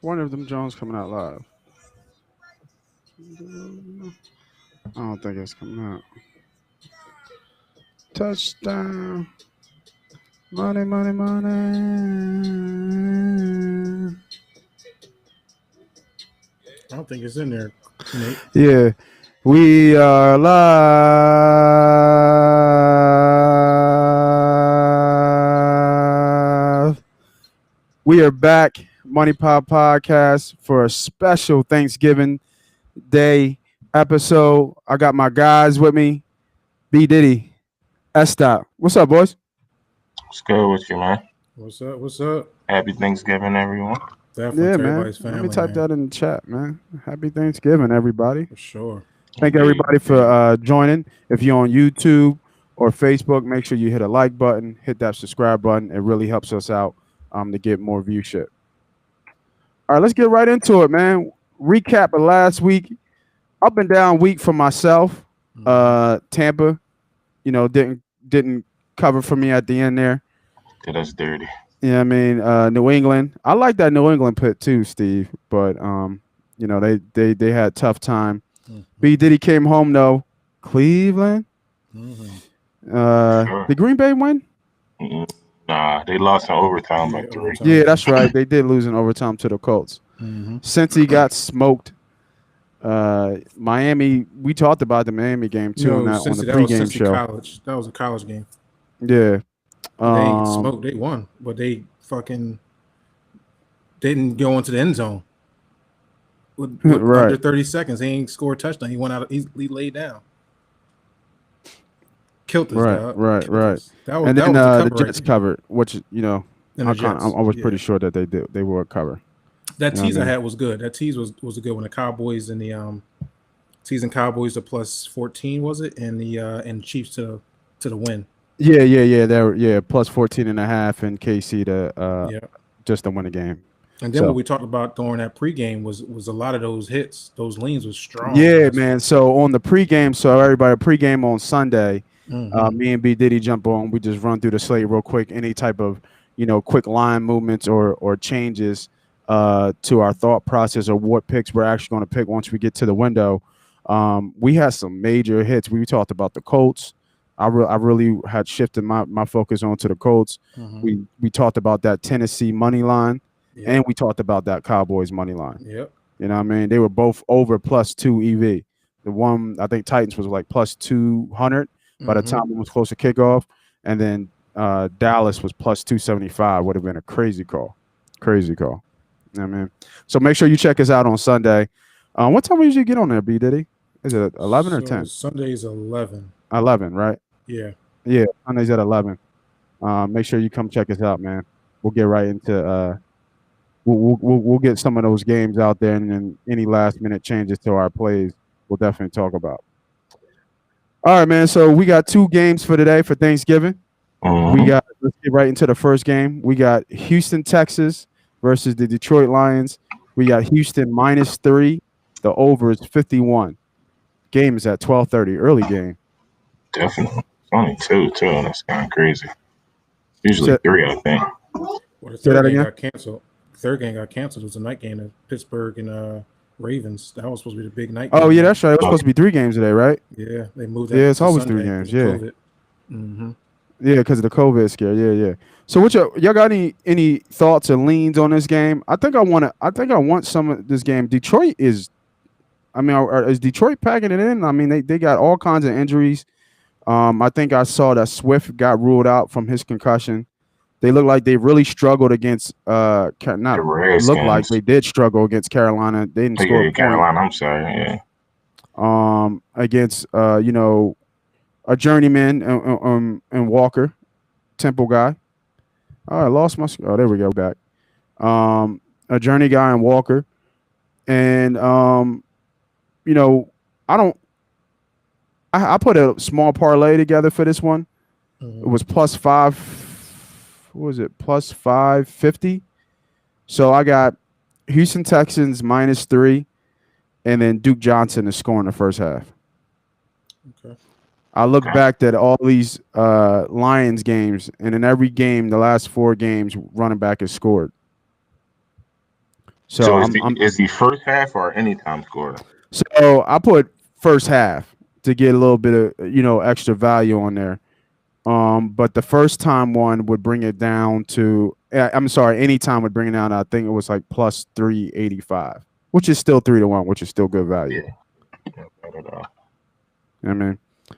One of them Jones coming out live. I don't think it's coming out. Touchdown. Money, money, money. I don't think it's in there, Nate. Yeah. We are live. We are back, MoneyPot Podcast, for a special Thanksgiving Day episode. I got my guys with me, B.Diddy, S.Dot. What's up, boys? What's good with you, man? What's up? What's up? Happy Thanksgiving, everyone. Definitely Yeah, to man. everybody's family. Let me type that in the chat, man. Happy Thanksgiving, everybody. For sure. Thank everybody for joining. If you're on YouTube or Facebook, make sure you hit a like button, hit that subscribe button. It really helps us out to get more viewership. All right, let's get right into it, man. Recap of last week. Up and down week for myself. Tampa, didn't cover for me at the end there. Yeah, that's dirty. Yeah, I mean, New England. I like that New England pick too, Steve. But they had a tough time. B.Diddy came home though. Cleveland. Sure. Did Green Bay win? Nah, they lost in overtime by 3. Yeah, that's right. They did lose in overtime to the Colts. Since he got smoked, Miami. We talked about the Miami game too on the pregame show. That was a college game. Yeah. They ain't smoked. They won, but they fucking didn't go into the end zone. With Right. Under 30 seconds, he ain't scored a touchdown. He went out. He laid down. Killed us. Right. That was, And that then was the Jets covered, which I was pretty sure that they will cover. That tease I had was good. That tease was a good one. The Cowboys and the teasing Cowboys to plus 14 was it, and the Chiefs to the win. Yeah. They're plus 14.5 and KC to just to win the game. And then what we talked about during that pregame was a lot of those hits, those leans was strong. Yeah, man. So on the pregame, everybody pregame on Sunday. Me and B.Diddy jump on. We just run through the slate real quick. Any type of quick line movements or changes to our thought process or what picks we're actually going to pick once we get to the window. We had some major hits. We talked about the Colts. I really had shifted my focus onto the Colts. We talked about that Tennessee money line. Yep. And we talked about that Cowboys money line. Yep. You know what I mean? They were both over plus 2 EV. The one, I think Titans was like plus 200 by the time it was close to kickoff. And then Dallas was plus 275. Would have been a crazy call. You know what I mean? So make sure you check us out on Sunday. What time we usually get on there, B.Diddy? Is it 11 or 10? Sunday's 11. 11, right? Yeah. Yeah, Sunday's at 11. Make sure you come check us out, man. We'll get right into We'll get some of those games out there, and then any last minute changes to our plays, we'll definitely talk about. All right, man. So we got 2 games for today for Thanksgiving. Let's get right into the first game. We got Houston, Texas versus the Detroit Lions. We got Houston -3. The over is 51. Game is at 12:30. Early game. Definitely. It's only 2 too. That's kind of crazy. Usually 3, I think. Well, the third game got canceled. Third game got canceled. It was a night game in Pittsburgh and Ravens. That was supposed to be the big night. Oh yeah, that's right. It was supposed to be 3 games today, right? Yeah, they moved that. Yeah, it's to always Sunday 3 games. 'cause of Yeah. COVID. Mm-hmm. Yeah, because of the COVID scare. Yeah. So, y'all got any thoughts or leans on this game? I think I want some of this game. Detroit is, is Detroit packing it in? I mean, they got all kinds of injuries. I think I saw that Swift got ruled out from his concussion. They look like they really struggled against not The look like Redskins. they did struggle against Carolina. They didn't score a point. Carolina. I'm sorry. Yeah. Against a journeyman and Walker, Temple guy. Oh, I lost my. Oh, there we go. Back. A journey guy and Walker, and I don't. I put a small parlay together for this one. Mm-hmm. It was +5. What was it? +550. So I got Houston Texans -3, and then Duke Johnson is scoring the first half. Okay. I look back at all these Lions games, and in every game, the last 4 games, running back has scored. So is the first half or anytime scorer? So I put first half to get a little bit of extra value on there. But the first time one would bring it down to anytime would bring it down. I think it was like +385, which is still 3-1, which is still good value. Yeah. I mean,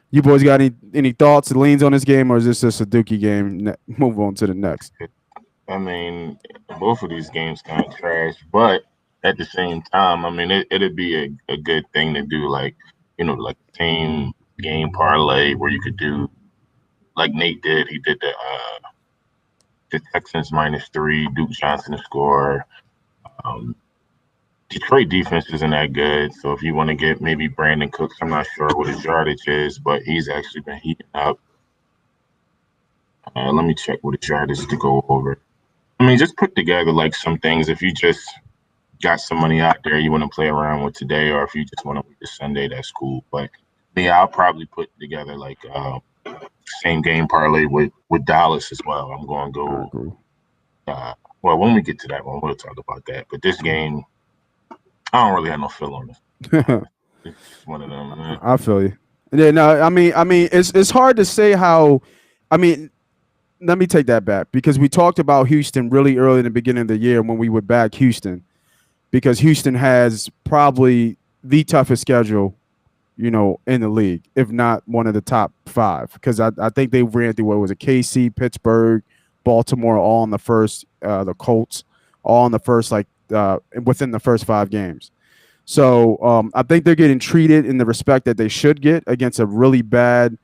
you boys got any thoughts and leans on this game, or is this just a dookie game? Move on to the next. I mean, both of these games kind of trash, but at the same time, I mean, it'd be a good thing to do, like team game parlay where you could do like Nate did. He did the Texans -3, Duke Johnson to score. Detroit defense isn't that good, so if you want to get maybe Brandon Cooks, I'm not sure what his yardage is, but he's actually been heating up. Let me check what his yardage is to go over. I mean, just put together like some things. If you just got some money out there you want to play around with today, or if you just want to wait this Sunday, that's cool. But yeah, I'll probably put together like same game parlay with Dallas as well. I'm going to go. Cool. Well, when we get to that one, we'll talk about that. But this game, I don't really have no feel on this. It's one of them. Man. I feel you. Yeah, no, I mean, it's hard to say how. I mean, let me take that back, because we talked about Houston really early in the beginning of the year when we would back Houston, because Houston has probably the toughest schedule, in the league, if not one of the top 5. Because I think they ran through, what was it, KC, Pittsburgh, Baltimore, all in the first, the Colts, all in the first, within the first 5 games. So I think they're getting treated in the respect that they should get against a really bad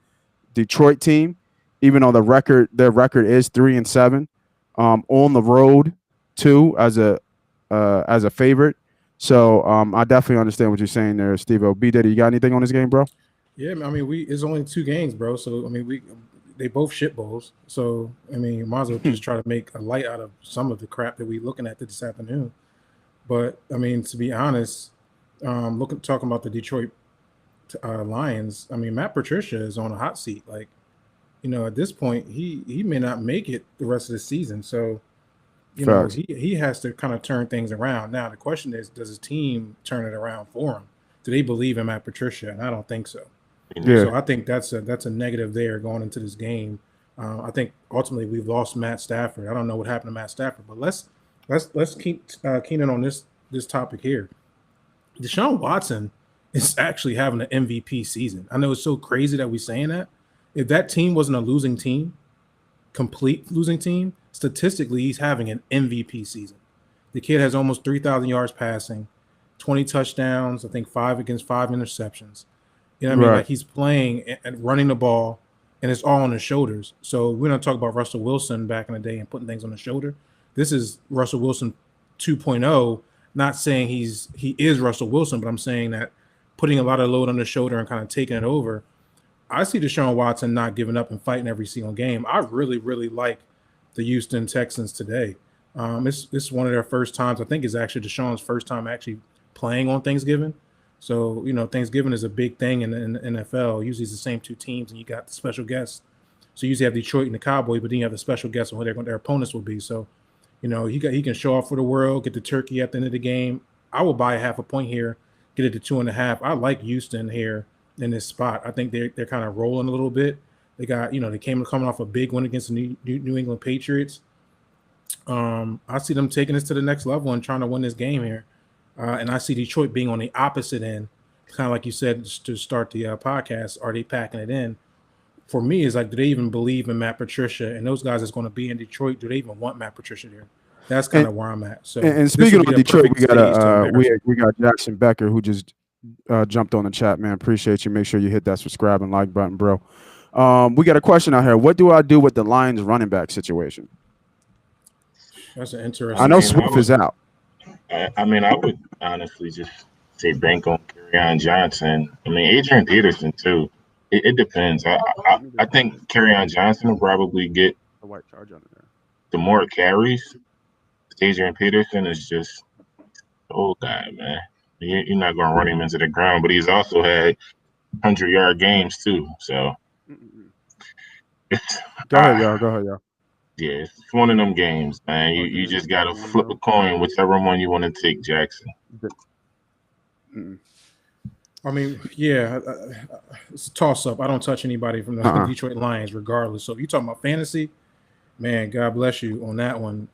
Detroit team, even though their record is 3-7 on the road too, as a favorite. So I definitely understand what you're saying there, Steve-O. B.Diddy, you got anything on this game, bro? Yeah, I mean, it's only 2 games, bro. So I mean, they both shit bowls. So I mean, might as well just try to make a light out of some of the crap that we're looking at this afternoon. But I mean, to be honest, talking about the Detroit Lions, I mean, Matt Patricia is on a hot seat. Like, at this point, he may not make it the rest of the season. So, he has to kind of turn things around. Now, the question is, does his team turn it around for him? Do they believe in Matt Patricia? And I don't think so. Yeah. So I think that's a negative there going into this game. I think ultimately we've lost Matt Stafford. I don't know what happened to Matt Stafford, but let's keep keening on this topic here. Deshaun Watson is actually having an MVP season. I know it's so crazy that we're saying that. If that team wasn't a losing team, complete losing team, statistically, he's having an MVP season. The kid has almost 3,000 yards passing, 20 touchdowns, I think 5 against 5 interceptions. You know what I mean? Like, he's playing and running the ball, and it's all on his shoulders. So we're going to talk about Russell Wilson back in the day and putting things on the shoulder. This is Russell Wilson 2.0, not saying he is Russell Wilson, but I'm saying that putting a lot of load on the shoulder and kind of taking it over. I see Deshaun Watson not giving up and fighting every single game. I really, really like the Houston Texans today. It's one of their first times. I think it's actually Deshaun's first time actually playing on Thanksgiving. So, Thanksgiving is a big thing in the NFL. Usually it's the same 2 teams, and you got the special guests. So you usually have Detroit and the Cowboys, but then you have the special guests on who their opponents will be. So, he can show off for the world, get the turkey at the end of the game. I will buy a half a point here, get it to 2.5. I like Houston here in this spot. I think they're kind of rolling a little bit. They got, they coming off a big win against the New England Patriots. I see them taking this to the next level and trying to win this game here. And I see Detroit being on the opposite end, kind of like you said to start the podcast. Are they packing it in? For me, is like, do they even believe in Matt Patricia and those guys that's going to be in Detroit? Do they even want Matt Patricia there? That's kind of where I'm at. So, and speaking of Detroit, we got Jackson Becker who just jumped on the chat, man. Appreciate you. Make sure you hit that subscribe and like button, bro. We got a question out here. What do I do with the Lions running back situation? That's an interesting. I know Swift is out. I would honestly just say bank on Kerryon Johnson. Adrian Peterson too. It depends. I think Kerryon Johnson will probably get the white charge under there. The more carries. Adrian Peterson is just an old guy, man. You're not going to run him into the ground, but he's also had 100-yard games too. So go ahead, y'all. Yeah, it's one of them games, man. You just got to flip a coin, whichever one you want to take, Jackson. It's a toss-up. I don't touch anybody from the Detroit Lions regardless. So if you're talking about fantasy, man, God bless you on that one.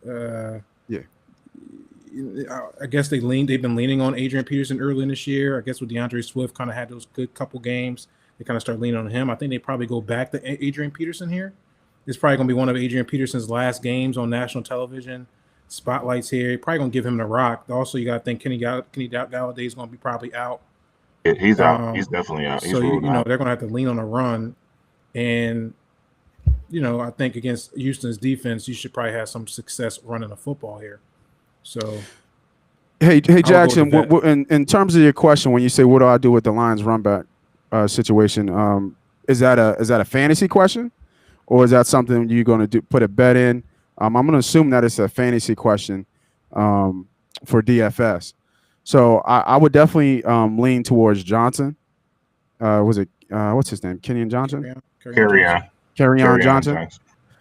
I guess they've been leaning on Adrian Peterson early in this year. I guess with DeAndre Swift kind of had those good couple games. They kind of start leaning on him. I think they probably go back to Adrian Peterson here. It's probably going to be one of Adrian Peterson's last games on national television. Spotlights here. Probably going to give him the rock. Also, you got to think Kenny Galladay is going to be probably out. He's out. He's definitely out. So, they're going to have to lean on a run. And, I think against Houston's defense, you should probably have some success running the football here. So, hey Jackson, in terms of your question, when you say what do I do with the Lions run back situation, is that a fantasy question, or is that something you're going to put a bet in? I'm going to assume that it's a fantasy question for DFS. So I would definitely lean towards Johnson. Was it what's his name? Kenyon Johnson? Kerryon Johnson.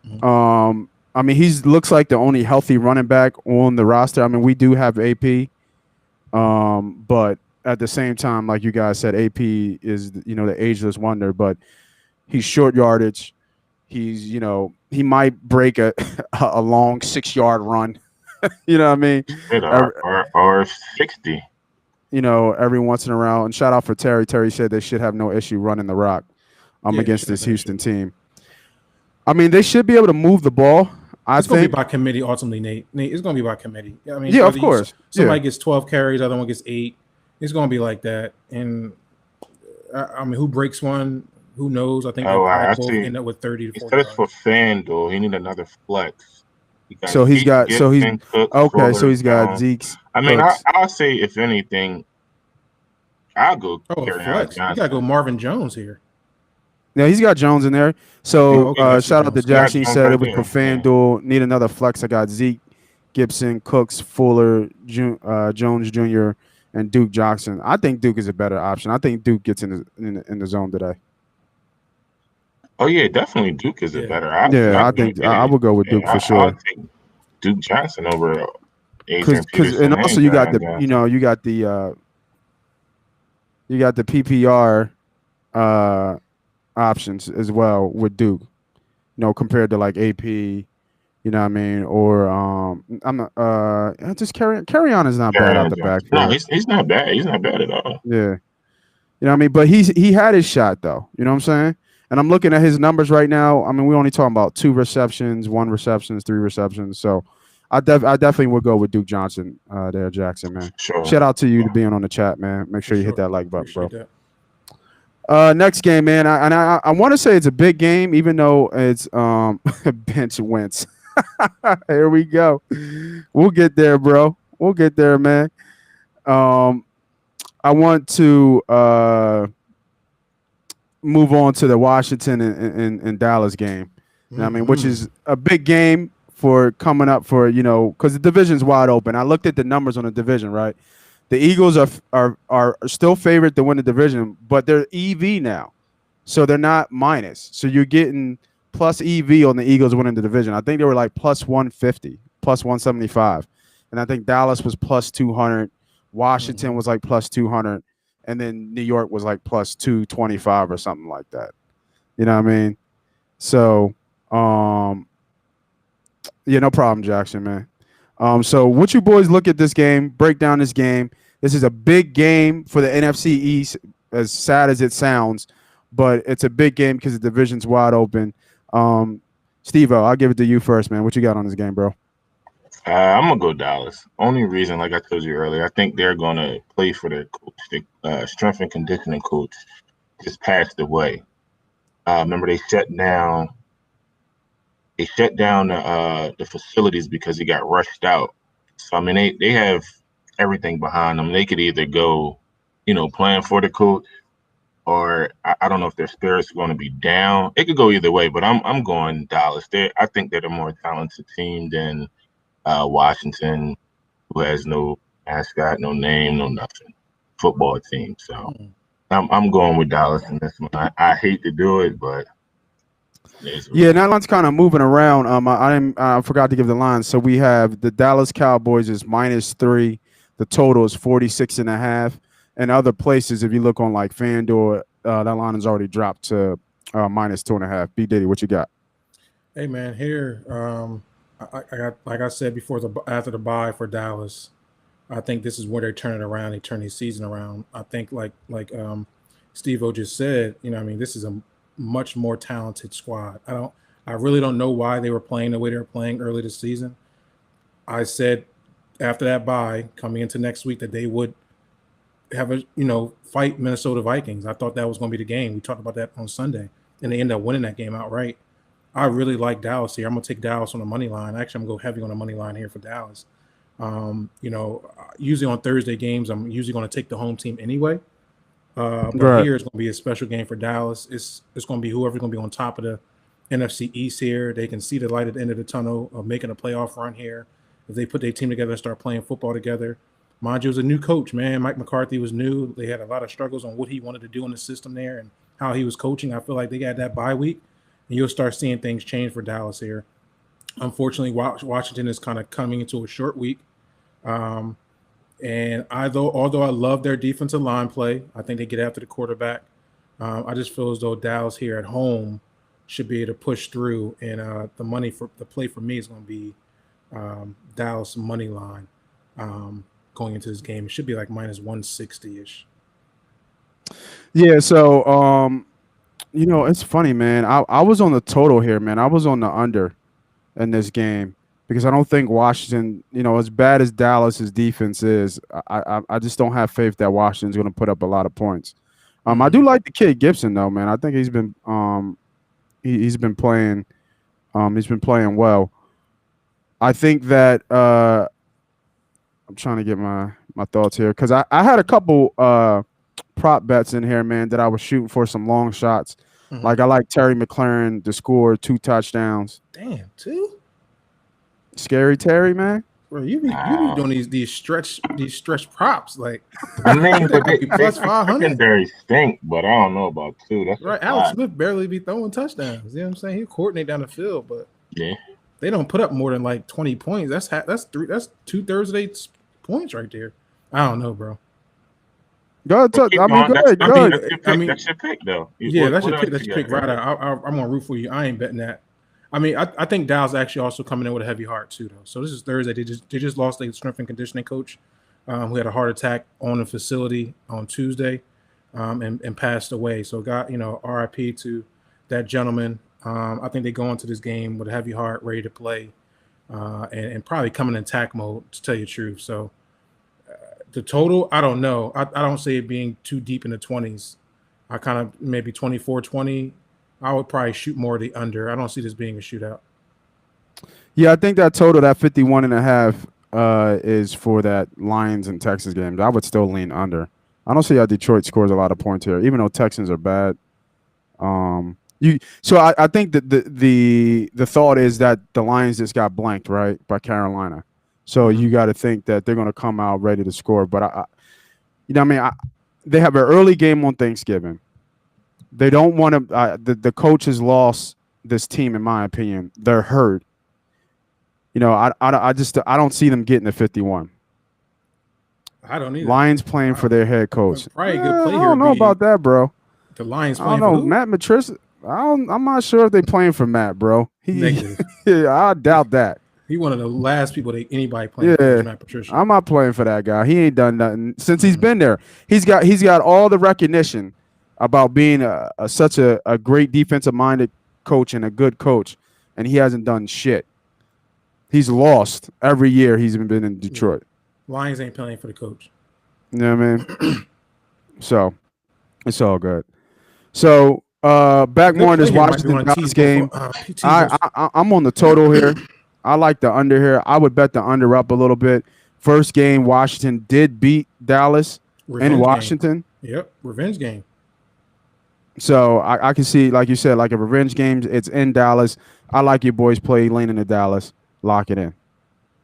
Mm-hmm. He looks like the only healthy running back on the roster. We do have AP, but at the same time, like you guys said, AP is the ageless wonder. But he's short yardage. He's he might break a long 6-yard run. You know what I mean? Or 60. Every once in a while. And shout out for Terry. Terry said they should have no issue running the rock against this Houston team. They should be able to move the ball. It's going to be by committee ultimately, Nate. It's going to be by committee. Of course. Somebody gets 12 carries, other one gets 8. It's going to be like that. And who breaks one? Who knows? I think I both end up with 30 to 40. He says for FanDuel, he need another flex. He's got Zeke's. I'll say if anything, I'll go. Flex. You got to go Marvin Jones here. Yeah, he's got Jones in there. So shout out to Jackson. He said it was for FanDuel. Need another flex. I got Zeke, Gibson, Cooks, Fuller, Jones Jr., and Duke Johnson. I think Duke is a better option. I think Duke gets in the zone today. Oh yeah, definitely Duke is a better option. I think I would go with Duke for sure. I'll take Duke Johnson over Adrian Peterson. And also you got the PPR options as well with Duke. Compared to like AP, or I'm not just Kerryon is not bad out the back. No, he's not bad. He's not bad at all. Yeah. But he had his shot though. You know what I'm saying? And I'm looking at his numbers right now. We're only talking about 2 receptions, 1 receptions, 3 receptions. So I definitely would go with Duke Johnson there, Jackson, man. Sure. Shout out to you to being on the chat, man. Make sure you hit that like button, bro. Next game, man. I want to say it's a big game, even though it's bench Wentz. Here we go. We'll get there, bro. We'll get there, man. I want to move on to the Washington and Dallas game. Which is a big game for coming up for, because the division's wide open. I looked at the numbers on the division, right? The Eagles are still favored to win the division, but they're EV now. So they're not minus. So you're getting plus EV on the Eagles winning the division. I think they were like plus 150, plus 175. And I think Dallas was plus 200, Washington was like plus 200, and then New York was like plus 225 or something like that. You know what I mean? So, yeah, no problem, Jackson, man. So what you boys look at this game, break down this game. This is a big game for the NFC East, as sad as it sounds, but it's a big game because the division's wide open. Steve-O, I'll give it to you first, man. What you got on this game, bro? I'm gonna go Dallas. Only reason, like I told you earlier, I think they're gonna play for their coach. The strength and conditioning coach just passed away. Remember they shut down the facilities because he got rushed out. So I mean they have everything behind them. They could either go, playing for the coach, or I don't know if their spirits are going to be down. It could go either way, but I'm going Dallas. I think they're the more talented team than Washington, who has no mascot, no name, no nothing, football team. So I'm going with Dallas in this one. I hate to do it, but yeah, that line's kind of moving around. I forgot to give the line. So we have the Dallas Cowboys is -3. The total is 46.5. And other places, if you look on like FanDuel, that line has already dropped to -2.5. B.Diddy, what you got? Hey man, here I got, like I said before, after the bye for Dallas, I think this is where they turn it around. They turn the season around. I think like Steve-O just said, this is a much more talented squad. I really don't know why they were playing the way they were playing early this season. I said after that bye, coming into next week, that they would have fight Minnesota Vikings. I thought that was going to be the game. We talked about that on Sunday, and they ended up winning that game outright. I really like Dallas here. I'm going to take Dallas on the money line. Actually, I'm going to go heavy on the money line here for Dallas. Usually on Thursday games, I'm usually going to take the home team anyway. But Right. here it's going to be a special game for Dallas. It's going to be whoever's going to be on top of the NFC East here. They can see the light at the end of the tunnel of making a playoff run here. If they put their team together and start playing football together. Mind you, it was a new coach, man. Mike McCarthy was new. They had a lot of struggles on what he wanted to do in the system there and how he was coaching. I feel like they got that bye week, and you'll start seeing things change for Dallas here. Unfortunately, Washington is kind of coming into a short week. And although I love their defensive line play, I think they get after the quarterback. I just feel as though Dallas here at home should be able to push through, and the play for me is going to be Dallas money line going into this game. It should be like -160-ish. Yeah, so it's funny, man. I was on the total here, man. I was on the under in this game because I don't think Washington, as bad as Dallas's defense is, I just don't have faith that Washington's going to put up a lot of points. I do like the kid Gibson though, man. I think he's been he's been playing well. I think that I'm trying to get my thoughts here because I had a couple prop bets in here, man, that I was shooting for some long shots. Like I like Terry McLaurin to score 2 touchdowns. Damn, 2? Scary Terry, man. Bro, you be doing these stretch props like. I mean, but they plus 500. Secondary stink, but I don't know about 2. That's right. Alex Smith barely be throwing touchdowns. You know what I'm saying? He coordinate down the field, but yeah, they don't put up more than like 20 points. That's 2/3 of their points right there. I don't know, bro. Go ahead. That's your pick, though. Yeah, that's your pick. That's your pick, right? I'm gonna root for you. I ain't betting that. I mean, I think Dallas actually also coming in with a heavy heart too, though. So this is Thursday. They just lost their strength and conditioning coach, who had a heart attack on the facility on Tuesday, and passed away. So RIP to that gentleman. I think they go into this game with a heavy heart, ready to play, and probably coming in attack mode, to tell you the truth. So the total, I don't know. I don't see it being too deep in the 20s. I kind of maybe 24-20. I would probably shoot more of the under. I don't see this being a shootout. Yeah, I think that total, that 51.5, is for that Lions and Texas games. I would still lean under. I don't see how Detroit scores a lot of points here, even though Texans are bad. So I think that the thought is that the Lions just got blanked, right, by Carolina. So you got to think that they're going to come out ready to score. But they have an early game on Thanksgiving. They don't want to. The coach has lost this team, in my opinion. They're hurt. I don't see them getting to 51. I don't either. Lions playing for their head coach. Probably a good play I here. don't know about that, bro. The Lions I playing don't know. for who? Matt Patricia. I'm not sure if they playing for Matt, bro. Negative. Yeah, I doubt that. He one of the last people that anybody playing for is Matt Patricia. I'm not playing for that guy. He ain't done nothing since he's been there. He's got all the recognition about being such a great defensive minded coach and a good coach, and he hasn't done shit. He's lost every year he's been in Detroit. Lions ain't playing for the coach. You know what I mean? So it's all good. So back more in this Washington Dallas game. I'm on the total here. I like the under here. I would bet the under up a little bit. First game, Washington did beat Dallas in Washington. Yep, revenge game. So I can see, like you said, like a revenge game. It's in Dallas. I like your boys play leaning to Dallas. Lock it in.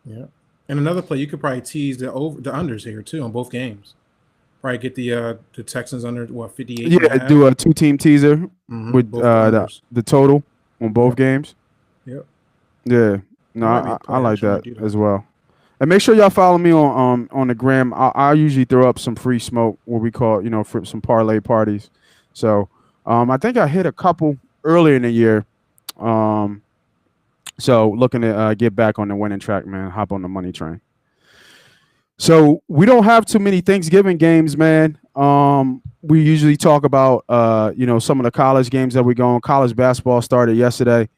Yeah. And another play, you could probably tease the unders here too on both games. Probably get the Texans under 58. Yeah, do a 2-team teaser with the total on both games. Yep. Yeah. No, I like that as well. And make sure y'all follow me on the gram. I usually throw up some free smoke, what we call, for some parlay parties. So I think I hit a couple earlier in the year. So looking to get back on the winning track, man. Hop on the money train. So we don't have too many Thanksgiving games, man. We usually talk about some of the college games that we go on. College basketball started yesterday.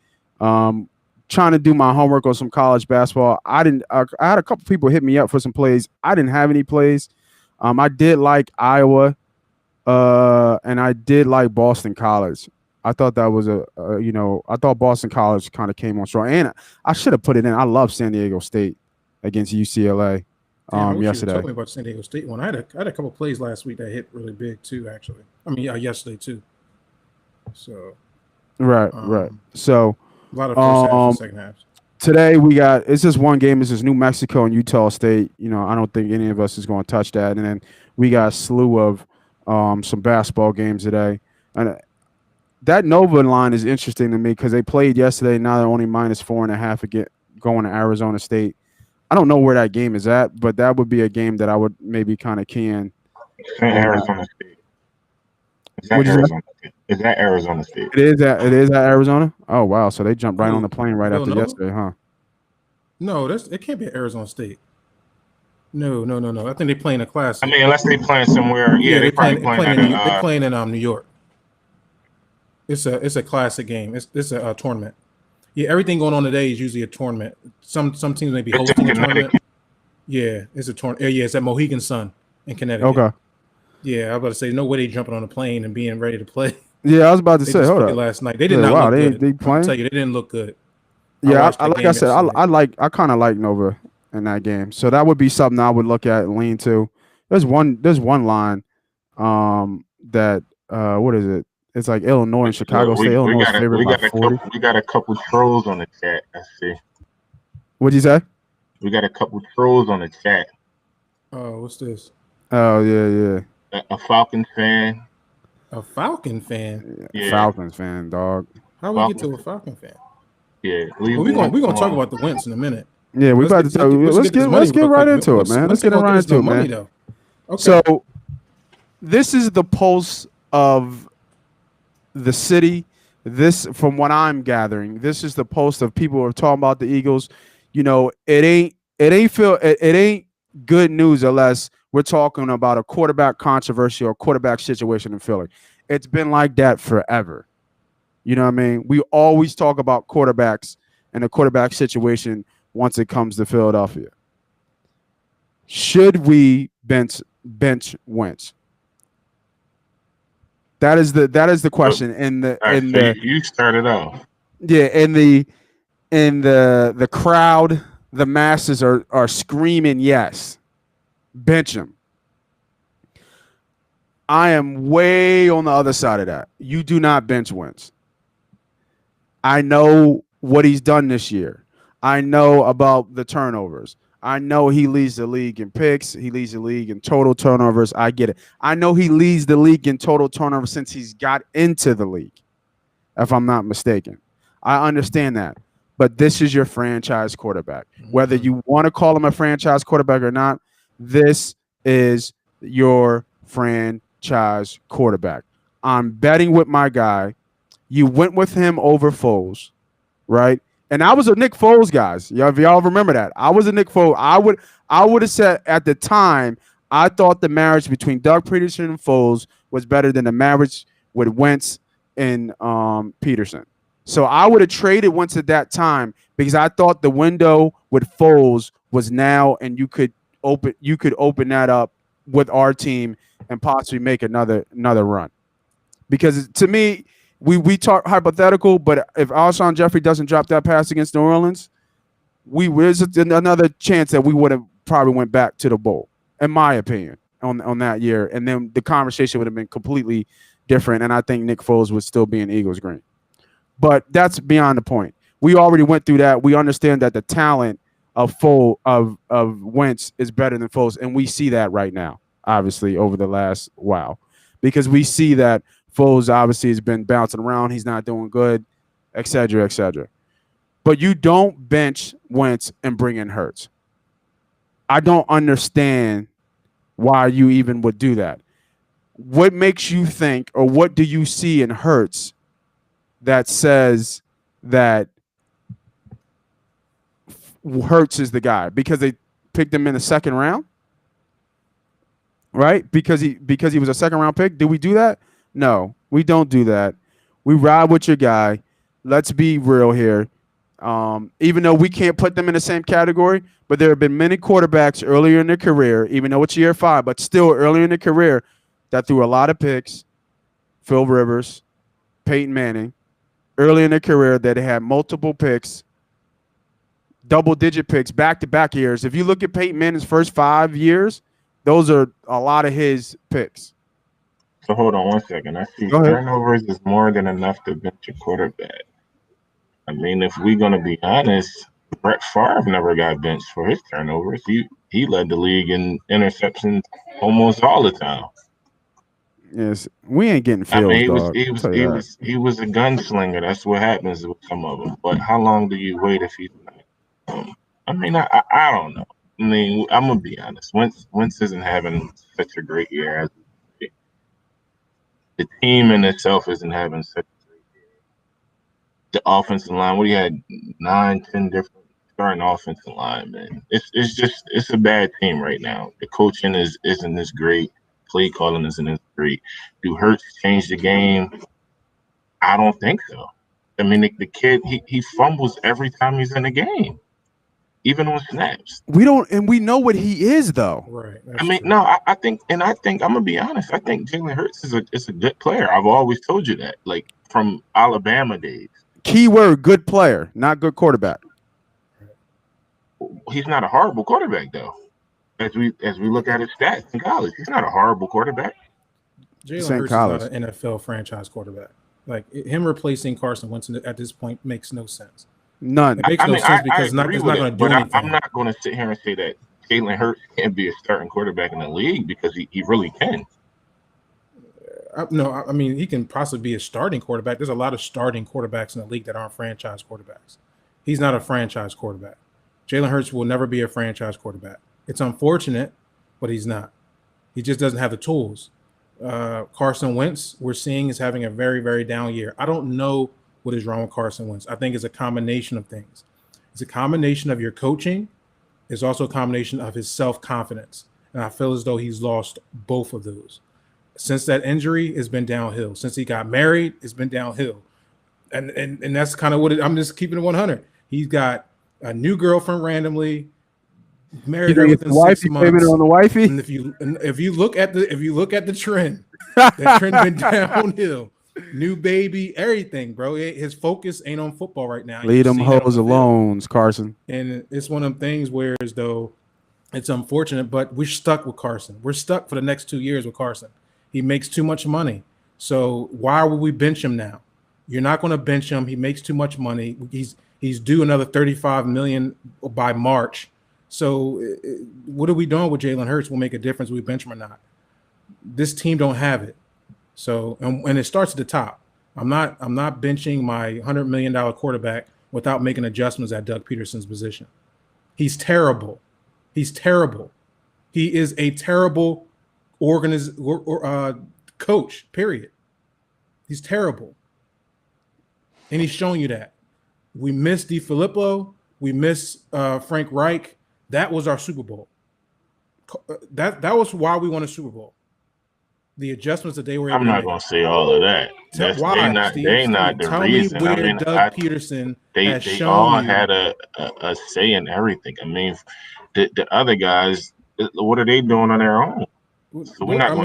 Trying to do my homework on some college basketball. I had a couple people hit me up for some plays. I didn't have any plays. I did like Iowa, and I did like Boston College. I thought that was I thought Boston College kind of came on strong, and I should have put it in. I love San Diego State against UCLA yesterday. Talking about San Diego State one, I had a couple plays last week that hit really big too. Actually, I mean yesterday too. So right. So a lot of first halves and second halves. Today it's just one game. It's just New Mexico and Utah State. I don't think any of us is going to touch that. And then we got a slew of some basketball games today. And that Nova line is interesting to me because they played yesterday. Now they're only -4.5 again, going to Arizona State. I don't know where that game is at, but that would be a game that I would maybe kind of key in. Arizona State. Is that Arizona State? It is at Arizona. Oh wow! So they jumped right on the plane right after yesterday, huh? No, it can't be Arizona State. No. I think they're playing a class. I mean, unless they're playing somewhere. Yeah, they're playing in New York. It's a classic game. It's a tournament. Yeah, everything going on today is usually a tournament. Some teams may be hosting a tournament. Yeah, it's a tournament. Yeah, it's at Mohegan Sun in Connecticut. Okay. Yeah, I was about to say no way they jumping on a plane and being ready to play. Yeah, I was about to say, hold up. Last night they did not look good. They playing? I'll tell you, they didn't look good. Yeah, I kind of like Nova in that game, so that would be something I would look at and lean to. There's one line, that what is it? It's like Illinois and Chicago State. Illinois favorite by 40. We got a couple trolls on the chat. I see. What'd you say? We got a couple trolls on the chat. Oh, what's this? Oh yeah. A Falcons fan. A Falcon fan? Yeah. Falcons fan, dog. How we get to a Falcon fan? Yeah. We're gonna talk about the Wentz in a minute. Yeah, we about to talk. Let's get right into it, man. Let's get right into it, man. Okay. So this is the pulse of the city. This, from what I'm gathering, this is the pulse of people who are talking about the Eagles. It ain't good news unless we're talking about a quarterback controversy or a quarterback situation in Philly. It's been like that forever. You know what I mean? We always talk about quarterbacks and a quarterback situation once it comes to Philadelphia. Should we bench Wentz? That is the question. You started off. Yeah, in the crowd, the masses are screaming yes. Bench him. I am way on the other side of that. You do not bench Wentz. I know what he's done this year. I know about the turnovers. I know he leads the league in picks. He leads the league in total turnovers. I get it. I know he leads the league in total turnovers since he's got into the league, if I'm not mistaken. I understand that. But this is your franchise quarterback. Whether you want to call him a franchise quarterback or not, this is your franchise quarterback. I'm betting with my guy. You went with him over Foles, right? And I was a Nick Foles guys. If y'all remember that, I was a Nick Foles. I would have said at the time I thought the marriage between Doug Peterson and Foles was better than the marriage with Wentz and Peterson. So I would have traded Wentz at that time because I thought the window with Foles was now, and you could open that up with our team and possibly make another run. Because to me, we talk hypothetical, but if Alshon Jeffrey doesn't drop that pass against New Orleans, there's another chance that we would have probably went back to the bowl, in my opinion, on that year. And then the conversation would have been completely different, and I think Nick Foles would still be in Eagles green. But that's beyond the point. We already went through that. We understand that the talent of Wentz is better than Foles, and we see that right now, obviously, over the last while. Because we see that Foles obviously has been bouncing around. He's not doing good, et cetera, et cetera. But you don't bench Wentz and bring in Hurts. I don't understand why you even would do that. What makes you think, or what do you see in Hurts that says that Hurts is the guy? Because they picked him in the second round, right? Because he was a second round pick. Did we do that? No, we don't do that. We ride with your guy. Let's be real here. Even though we can't put them in the same category, but there have been many quarterbacks earlier in their career, even though it's year 5, but still earlier in their career, that threw a lot of picks. Phil Rivers, Peyton Manning, early in their career that had multiple picks, double-digit picks, back-to-back years. If you look at Peyton Manning's first 5 years, those are a lot of his picks. So hold on 1 second. I see turnovers is more than enough to bench a quarterback. I mean, if we're going to be honest, Brett Favre never got benched for his turnovers. He led the league in interceptions almost all the time. Yes, we ain't getting Fields, I mean, dog. he was a gunslinger. That's what happens with some of them. But how long do you wait if he's not? I mean, I don't know. I mean, I'm gonna be honest. Wentz isn't having such a great year. The team in itself isn't having such a great year. The offensive line, we had 9, 10 different starting offensive line, man. It's a bad team right now. The coaching isn't as great. Play calling isn't as great. Do Hurts change the game? I don't think so. I mean, the kid, he fumbles every time he's in the game, even on snaps. We know what he is, though. Right. I mean, true. No, I think I'm gonna be honest. I think Jalen Hurts is a good player. I've always told you that, like from Alabama days. Keyword: good player, not good quarterback. He's not a horrible quarterback, though. As we look at his stats in college, he's not a horrible quarterback. Jalen Hurts is not an NFL franchise quarterback. Like him replacing Carson Wentz at this point makes no sense. None. It makes no sense because it's not going to do anything. I'm not going to sit here and say that Jalen Hurts can't be a starting quarterback in the league because he really can. No, I mean he can possibly be a starting quarterback. There's a lot of starting quarterbacks in the league that aren't franchise quarterbacks. He's not a franchise quarterback. Jalen Hurts will never be a franchise quarterback. It's unfortunate, but he's not. He just doesn't have the tools. Carson Wentz, we're seeing, is having a very, very down year. I don't know what is wrong with Carson Wentz. I think it's a combination of things. It's a combination of your coaching. It's also a combination of his self-confidence. And I feel as though he's lost both of those. Since that injury, it's been downhill. Since he got married, it's been downhill. And that's kind of what I'm just keeping it 100. He's got a new girlfriend randomly. Married her within 6 months. On the wifey. And if you look at the trend, that trend been downhill. New baby, everything, bro. His focus ain't on football right now. Leave them hoes alone, Carson. And it's one of them things where, as though, it's unfortunate, but we're stuck with Carson. We're stuck for the next 2 years with Carson. He makes too much money. So why would we bench him now? You're not going to bench him. He makes too much money. He's due another $35 million by March. So what are we doing with Jalen Hurts will make a difference if we bench him or not. This team don't have it. So and it starts at the top. I'm not benching my $100 million quarterback without making adjustments at Doug Peterson's position. He's terrible. He is a terrible coach, period. He's terrible. And he's showing you that. We miss DiFilippo. We miss Frank Reich. That was our Super Bowl. That was why we won a Super Bowl. The adjustments that they were able I'm not going to say all of that. Why, they not the tell reason. Me where I mean, Doug Peterson has they shown all you. had a say in everything. I mean, the other guys, what are they doing on their own? So we're not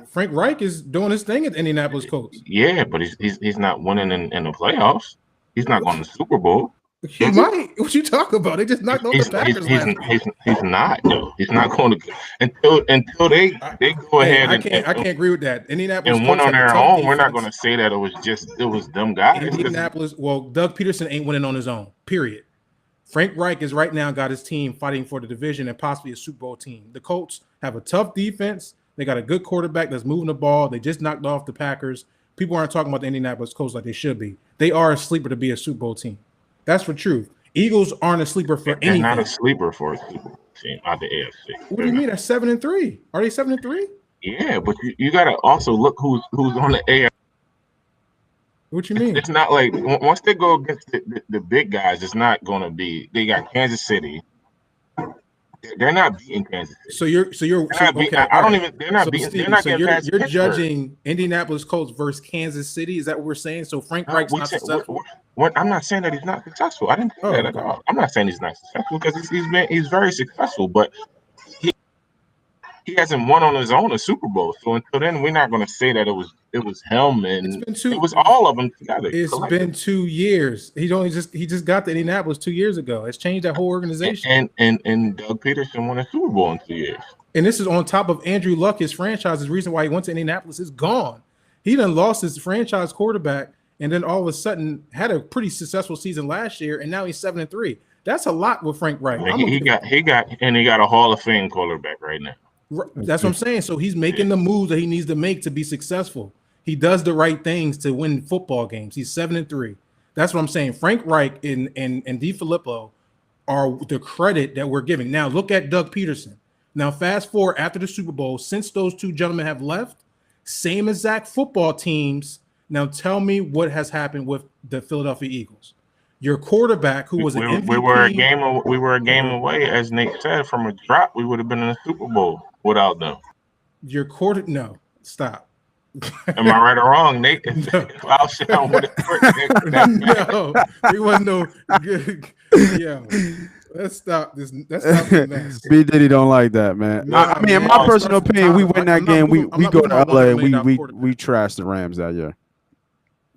Frank Reich is doing his thing at Indianapolis Colts. Yeah, but he's not winning in the playoffs. He's not going to the Super Bowl. He might. What you talking about? They just knocked off the Packers last week. He's not though. He's not going to until they go ahead. I can't agree with that. Indianapolis and won on their own. Defense. We're not going to say that it was them guys. Indianapolis. Well, Doug Peterson ain't winning on his own. Period. Frank Reich is right now got his team fighting for the division and possibly a Super Bowl team. The Colts have a tough defense. They got a good quarterback that's moving the ball. They just knocked off the Packers. People aren't talking about the Indianapolis Colts like they should be. They are a sleeper to be a Super Bowl team. That's for truth. Eagles aren't a sleeper for anything. They're not a sleeper for a Super Bowl team out the AFC. What do you mean? They're 7-3. Are they 7-3? Yeah, but you got to also look who's on the AFC. What you mean? It's not like once they go against the big guys, it's not going to be. They got Kansas City. They're not beating Kansas City. Okay. I don't even. They're not beating. Steve, they're not getting past you're Pittsburgh. judging Indianapolis Colts versus Kansas City. Is that what we're saying? So Frank Reich's not successful. I'm not saying that he's not successful. I didn't say that at all. I'm not saying he's not successful because he's very successful, but he hasn't won on his own a Super Bowl. So until then, we're not going to say that it was him and it was all of them together. It's been 2 years. He just got to Indianapolis 2 years ago. It's changed that whole organization. And Doug Peterson won a Super Bowl in 2 years. And this is on top of Andrew Luck, his franchise. The reason why he went to Indianapolis is gone. He done lost his franchise quarterback, and then all of a sudden had a pretty successful season last year, and now he's 7-3. That's a lot with Frank Reich. He got a Hall of Fame quarterback right now. That's what I'm saying. So he's making the moves that he needs to make to be successful. He does the right things to win football games. He's 7-3. That's what I'm saying. Frank Reich and DiFilippo are the credit that we're giving. Now look at Doug Peterson. Now fast forward after the Super Bowl, since those two gentlemen have left, same exact football teams. Now tell me what has happened with the Philadelphia Eagles. Your quarterback, who was an MVP, we were a game away, as Nate said, from a drop. We would have been in the Super Bowl without them. No, stop. Am I right or wrong, Nate? No, no, there was no good. Yeah, let's stop this. Let's stop the mess. B.Diddy don't like that, man. No, I mean, in my personal opinion, we win that game. We go to LA and we trash the Rams that year.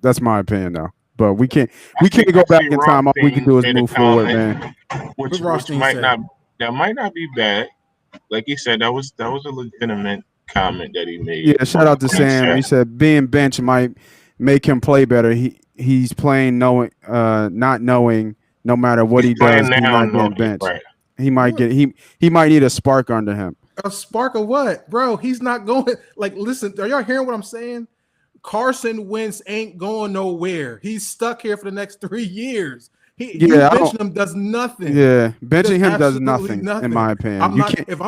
That's my opinion, though. But we can't go back in time. All we can do is move forward, man. Which might not be bad. Like he said, that was a legitimate comment that he made. Yeah, shout out to Sam. He said being benched might make him play better. He's playing not knowing no matter what he does, he might get benched. Right. He might need a spark under him. A spark of what, bro? He's not going. Like, listen, are y'all hearing what I'm saying? Carson Wentz ain't going nowhere. He's stuck here for the next 3 years. Benching him does nothing. Yeah, benching him does nothing, in my opinion.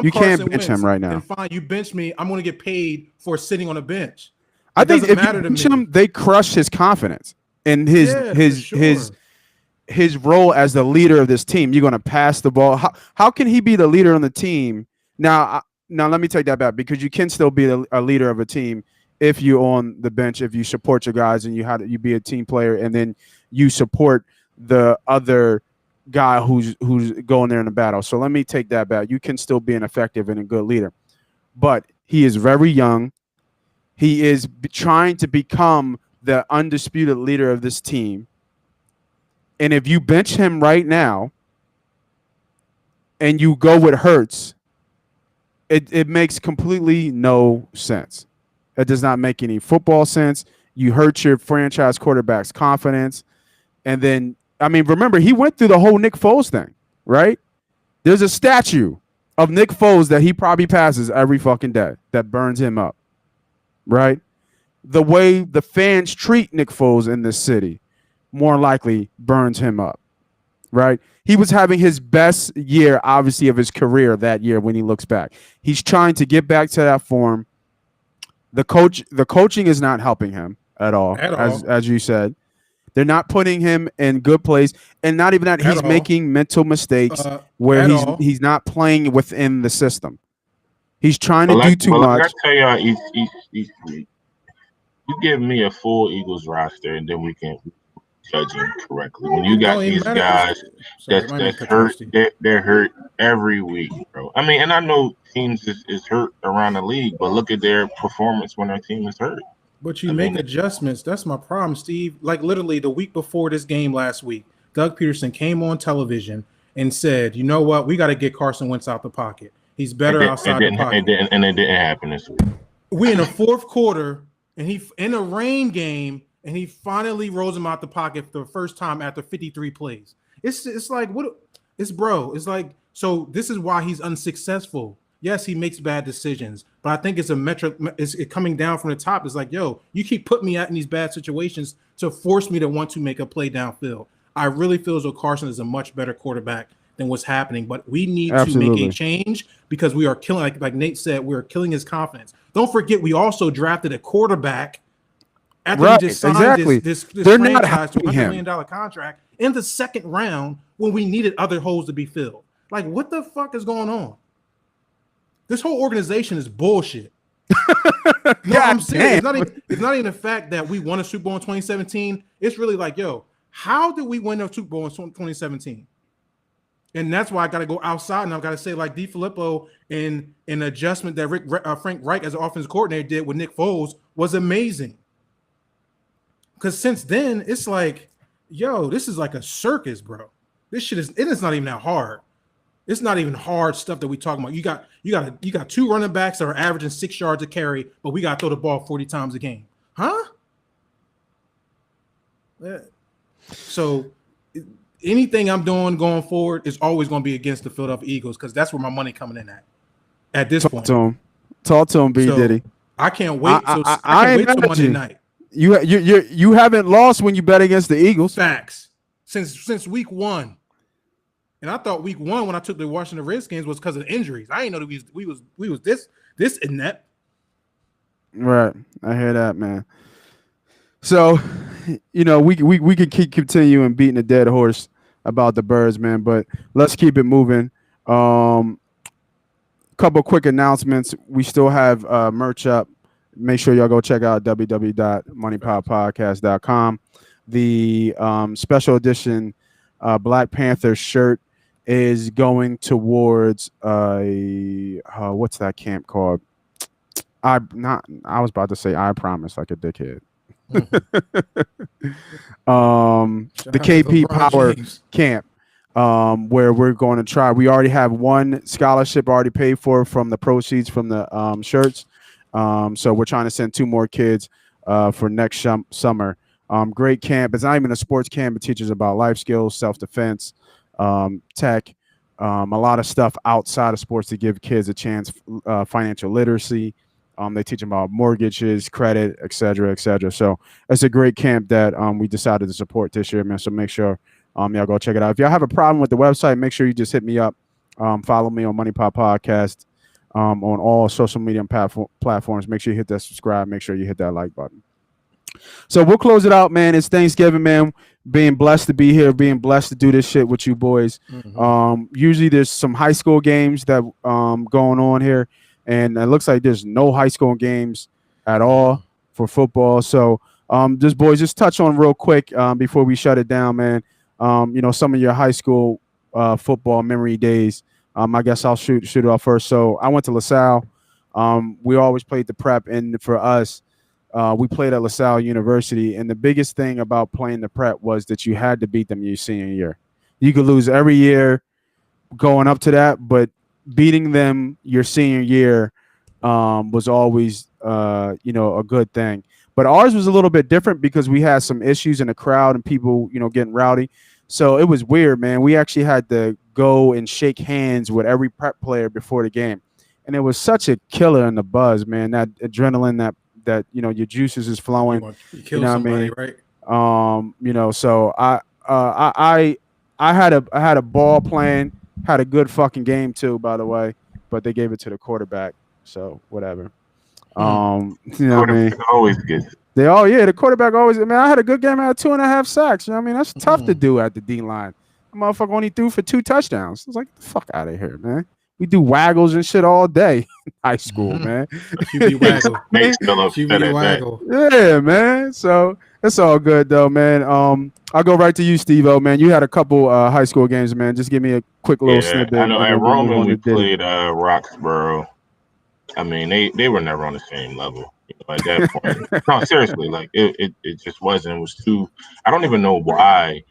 You can't bench him right now. Then fine, you bench me. I'm going to get paid for sitting on a bench. I think if you bench him, they crush his confidence and his role as the leader of this team. You're going to pass the ball. How can he be the leader on the team? Now, let me take that back, because you can still be a leader of a team if you're on the bench, if you support your guys and you be a team player, and then you support the other guy who's going there in the battle. So let me take that back. You can still be an effective and a good leader, but he is very young. He is trying to become the undisputed leader of this team. And if you bench him right now and you go with Hurts, it makes completely no sense. It does not make any football sense. You hurt your franchise quarterback's confidence. And then, I mean, remember, he went through the whole Nick Foles thing, right? There's a statue of Nick Foles that he probably passes every fucking day that burns him up, right? The way the fans treat Nick Foles in this city more likely burns him up. right? He was having his best year, obviously, of his career that year when he looks back. He's trying to get back to that form. The coaching is not helping him at all, At all. as you said. They're not putting him in good place, and not even that At he's all. making mental mistakes where At all. he's not playing within the system. He's trying to But do too like I much. tell y'all each week, you give me a full Eagles roster, and then we can judge them correctly. When you got these guys that's hurt, they're hurt every week, bro. I mean, and I know teams is hurt around the league, but look at their performance when their team is hurt. But you make adjustments. That's my problem, Steve. Like literally the week before this game last week, Doug Peterson came on television and said, "You know what? We got to get Carson Wentz out the pocket. He's better outside the pocket." And it didn't happen this week. We in the fourth quarter, and he in a rain game, and he finally rolls him out the pocket for the first time after 53 plays. It's like what? It's like, so this is why he's unsuccessful. Yes, he makes bad decisions, but I think it's a metric. It's coming down from the top. It's like, yo, you keep putting me out in these bad situations to force me to want to make a play downfield. I really feel as though Carson is a much better quarterback than what's happening, but we need to make a change because we are killing, like Nate said, we're killing his confidence. Don't forget, we also drafted a quarterback after he just signed this franchise to $100 million contract in the second round when we needed other holes to be filled. Like, what the fuck is going on? This whole organization is bullshit. No, I'm serious. It's not even the fact that we won a Super Bowl in 2017. It's really like, yo, how did we win a Super Bowl in 2017? And that's why I got to go outside, and I've got to say, like DiFilippo and an adjustment that Frank Reich as an offensive coordinator did with Nick Foles was amazing. Because since then, it's like, yo, this is like a circus, bro. It is not even that hard. It's not even hard stuff that we talking about. You got two running backs that are averaging 6 yards a carry, but we got to throw the ball 40 times a game. Huh? So anything I'm doing going forward is always going to be against the Philadelphia Eagles because that's where my money coming in at this point. Talk to him, B.Diddy. I can't wait. I can't wait till Monday night. You haven't lost when you bet against the Eagles. Facts. Since week one. And I thought week one when I took the Washington Redskins was because of injuries. I didn't know that we was this inept. Right. I hear that, man. So, we could keep continuing beating a dead horse about the Birds, man, but let's keep it moving. Couple quick announcements. We still have merch up. Make sure y'all go check out www.moneypotpodcast.com. The special edition Black Panther shirt is going towards what's that camp called? I was about to say I Promise like a dickhead. The KP Power camp, where we're going to try. We already have one scholarship already paid for from the proceeds from the shirts. So we're trying to send 2 more kids for next summer. Great camp. It's not even a sports camp. It teaches about life skills, self-defense, tech, a lot of stuff outside of sports to give kids a chance, financial literacy. They teach them about mortgages, credit, et cetera, et cetera. So it's a great camp that we decided to support this year, man. So make sure y'all go check it out. If y'all have a problem with the website, make sure you just hit me up. Follow me on MoneyPot Podcast on all social media platforms. Make sure you hit that subscribe. Make sure you hit that like button. So we'll close it out, man. It's Thanksgiving, man. Being blessed to be here, being blessed to do this shit with you boys. Mm-hmm. Usually there's some high school games that going on here, and it looks like there's no high school games at all for football. So just touch on real quick before we shut it down, man. Some of your high school football memory days. I guess I'll shoot it off first. So I went to LaSalle. We always played the prep, and for us, we played at LaSalle University, and the biggest thing about playing the prep was that you had to beat them your senior year. You could lose every year going up to that, but beating them your senior year was always, a good thing. But ours was a little bit different because we had some issues in the crowd and people, getting rowdy. So it was weird, man. We actually had to go and shake hands with every prep player before the game. And it was such a killer in the buzz, man, that adrenaline that your juices is flowing. You know what I mean? Right. So I I had a ball playing, had a good fucking game too, by the way, but they gave it to the quarterback. So whatever. You know what I mean? Always good. The quarterback always. I mean, I had a good game. I had 2.5 sacks. You know what I mean? That's tough to do at the D line. The motherfucker only threw for 2 touchdowns. I was like, get the fuck out of here, man. We do waggles and shit all day in high school, man. QB waggle. QB waggle. Yeah, man. So it's all good though, man. I'll go right to you, Steve-O, man. You had a couple high school games, man. Just give me a quick little snippet. I know at Roman we played Roxborough. I mean, they were never on the same level. At that point. No, seriously, like it just wasn't. It was too. I don't even know why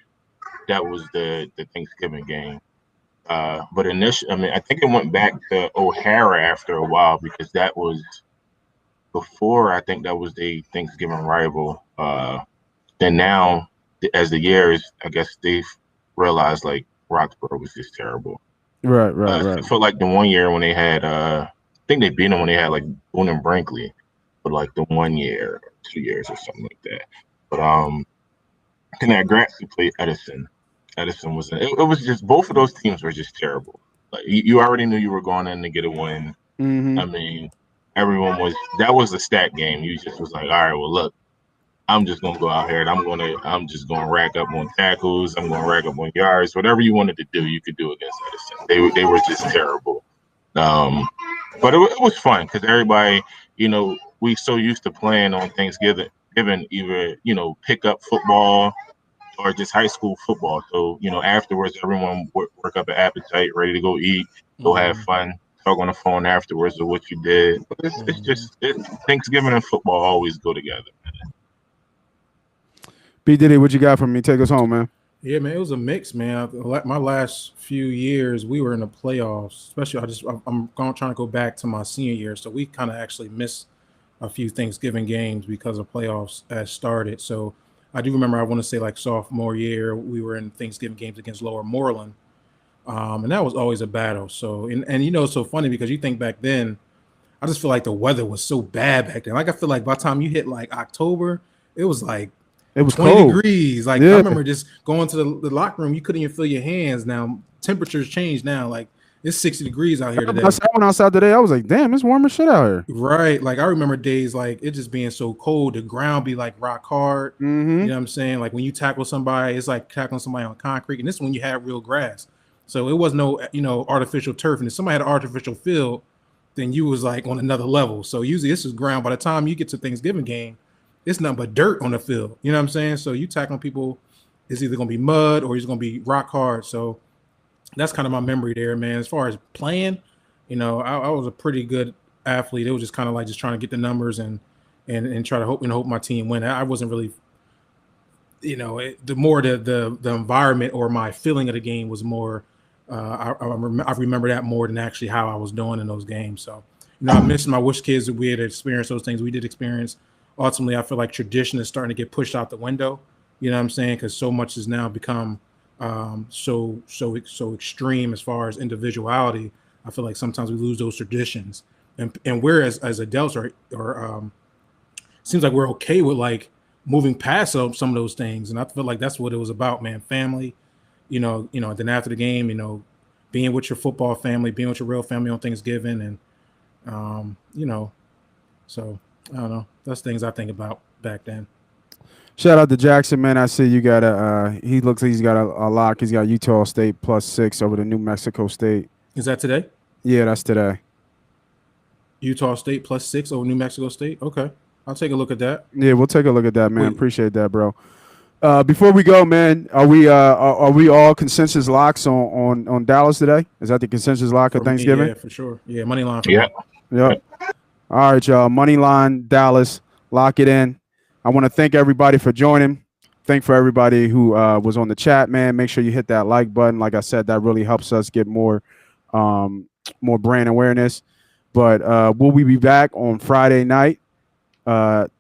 that was the Thanksgiving game. But initially, I mean, I think it went back to O'Hara after a while because that was before. I think that was the Thanksgiving rival. Then now, as the years, I guess they've realized like Roxborough was just terrible. Right. I felt like the one year when they had, I think they beat them when they had like Boone and Brinkley. For like the 1 year, 2 years, or something like that. But then at Grassy played Edison. Edison was it was just both of those teams were just terrible. Like you already knew you were going in to get a win. Mm-hmm. I mean, everyone that was a stat game. You just was like, all right, well look, I'm just gonna go out here and I'm just gonna rack up on tackles. I'm gonna rack up on yards. Whatever you wanted to do, you could do against Edison. They were just terrible. But it was fun because everybody, we so used to playing on Thanksgiving, either, pick up football or just high school football. So, afterwards, everyone work up an appetite, ready to go eat, go have fun, talk on the phone afterwards of what you did. But it's just Thanksgiving and football always go together, man. B.Diddy, what you got for me? Take us home, man. Yeah, man, it was a mix, man. My last few years, we were in the playoffs. Especially, I'm trying to go back to my senior year, so we kind of actually missed a few Thanksgiving games because of playoffs had started. So I do remember, I want to say like sophomore year, we were in Thanksgiving games against Lower Moreland, and that was always a battle. So and it's so funny because you think back then, I just feel like the weather was so bad back then. Like I feel like by the time you hit like October, it was like. It was 20 cold. degrees. Like I remember just going to the locker room, you couldn't even feel your hands. Now temperatures change now. Like it's 60 degrees out here today. I went outside today. I was like, damn, it's warm as shit out here. Right. Like I remember days like it just being so cold, the ground be like rock hard. Mm-hmm. You know what I'm saying? Like when you tackle somebody, it's like tackling somebody on concrete. And this is when you had real grass. So it was no, artificial turf. And if somebody had an artificial field, then you was like on another level. So usually this is ground. By the time you get to Thanksgiving game, it's nothing but dirt on the field. You know what I'm saying? So you tackling people, it's either going to be mud or it's going to be rock hard. So that's kind of my memory there, man. As far as playing, I was a pretty good athlete. It was just kind of like just trying to get the numbers and try to hope my team win. I wasn't really, the more the environment or my feeling of the game was more, I remember that more than actually how I was doing in those games. So, I miss my wish kids that we had experienced those things we did experience. Ultimately, I feel like tradition is starting to get pushed out the window. You know what I'm saying? Because so much has now become so extreme as far as individuality. I feel like sometimes we lose those traditions, and we're as adults or seems like we're okay with like moving past some of those things. And I feel like that's what it was about, man. Family, then after the game, being with your football family, being with your real family on Thanksgiving, and so. I don't know. That's things I think about back then. Shout out to Jackson, man. I see you got he looks like he's got a lock. He's got Utah State +6 over the New Mexico State. Is that today? Yeah, that's today. Utah State +6 over New Mexico State? Okay. I'll take a look at that. Yeah, we'll take a look at that, man. Appreciate that, bro. Before we go, man, are we all consensus locks on Dallas today? Is that the consensus lock of Thanksgiving? Yeah, for sure. Yeah, money line. Yeah. Yep. All right, y'all. Money line, Dallas. Lock it in. I want to thank everybody for joining. Thank for everybody who was on the chat, man. Make sure you hit that like button. Like I said, that really helps us get more brand awareness. But will we be back on Friday night? What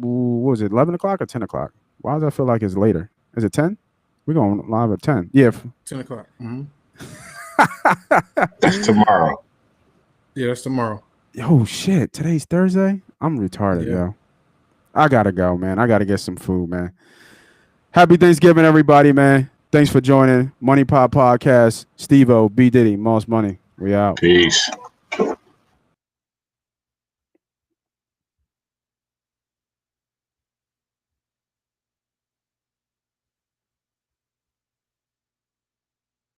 was it, 11 o'clock or 10 o'clock? Why does I feel like it's later? Is it 10? We're going live at 10. Yeah. 10 o'clock. Mm-hmm. That's tomorrow. Yeah, that's tomorrow. Oh, shit. Today's Thursday? I'm retarded, yo. I got to go, man. I got to get some food, man. Happy Thanksgiving, everybody, man. Thanks for joining MoneyPot Podcast. Steve-O, B.Diddy, Most Money. We out. Peace.